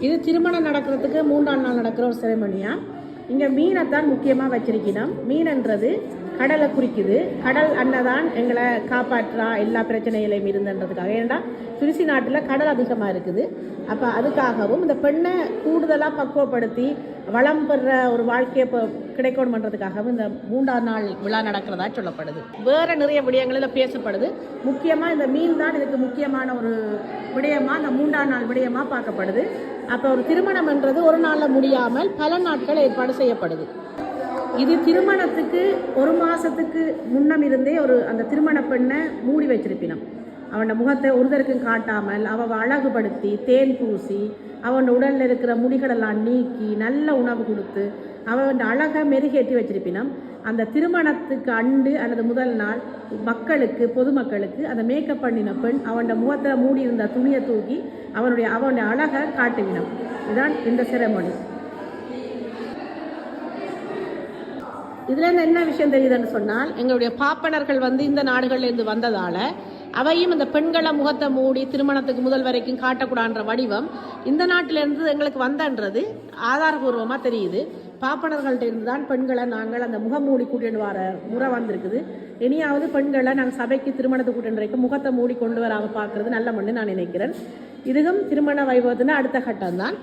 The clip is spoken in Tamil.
இது திருமணம் நடக்கிறதுக்கு 3ஆம் நாள் நடக்கிற ஒரு செரமனியா. இங்கே மீனைத்தான் முக்கியமாக வச்சிருக்கணும். மீன்ன்றது கடலை குறிக்குது. கடல் அன்னதான் எங்களை காப்பாற்றா எல்லா பிரச்சனைகளையும் இருந்துன்றதுக்காக. ஏன்னா துருசி நாட்டில் கடல் அதிகமாக இருக்குது. அப்போ அதுக்காகவும் இந்த பெண்ணை கூடுதலாக பக்குவப்படுத்தி வளம் பெற ஒரு வாழ்க்கையை கிடைக்கணும் பண்ணுறதுக்காகவும் இந்த 3ஆம் நாள் விழா நடக்கிறதா சொல்லப்படுது. வேறு நிறைய விடயங்களில் பேசப்படுது. முக்கியமாக இந்த மீன் தான் இதுக்கு முக்கியமான ஒரு விடயமாக, இந்த 3ஆம் நாள் விடயமாக பார்க்கப்படுது. அப்போ ஒரு திருமணம்ன்றது ஒரு நாளில் முடியாமல் பல நாட்கள் ஏற்பாடு செய்யப்படுது. இது திருமணத்துக்கு ஒரு மாதத்துக்கு முன்னம் இருந்தே அந்த திருமண பெண்ணை மூடி வச்சிருப்பினோம். அவனோட முகத்தை ஒருத்தருக்கும் காட்டாமல் அவள் அழகுபடுத்தி தேன் பூசி அவன் உடலில் இருக்கிற முடிகளெல்லாம் நீக்கி நல்ல உணவு கொடுத்து அவன் அழகை மெருகேற்றி வச்சிருப்பினோம். அந்த திருமணத்துக்கு அண்டு அல்லது முதல் நாள் மக்களுக்கு பொதுமக்களுக்கு அந்த மேக்கப் பண்ணின பெண் அவனோட முகத்தில் மூடி இருந்த துணியை தூக்கி அவனுடைய அழகை காட்டுவினோம். இதுதான் இந்த செரமனி. இதுலேருந்து என்ன விஷயம் தெரியுதுன்னு சொன்னால், எங்களுடைய பாப்பனர்கள் இந்த நாடுகள்லேருந்து வந்ததால் அவையும் இந்த பெண்களை முகத்தை மூடி திருமணத்துக்கு முதல் வரைக்கும் காட்டக்கூடாதுன்ற வடிவம் இந்த நாட்டிலேருந்து எங்களுக்கு வந்தன்றது ஆதாரபூர்வமாக தெரியுது. பாப்பனர்கள்ட்ட இருந்து தான் பெண்களை நாங்கள் அந்த முகம் மூடி கூட்டிட்டு வர முறை வந்திருக்குது. இனியாவது பெண்களை நாங்கள் சபைக்கு திருமணத்துக்கு கூட்டிட்டு வரைக்கும் முகத்தை மூடி கொண்டு வராமல் பார்க்குறது நல்ல மண்ணு நான் நினைக்கிறேன். இதுவும் திருமண வைபவத்தின் அடுத்த கட்டம் தான்.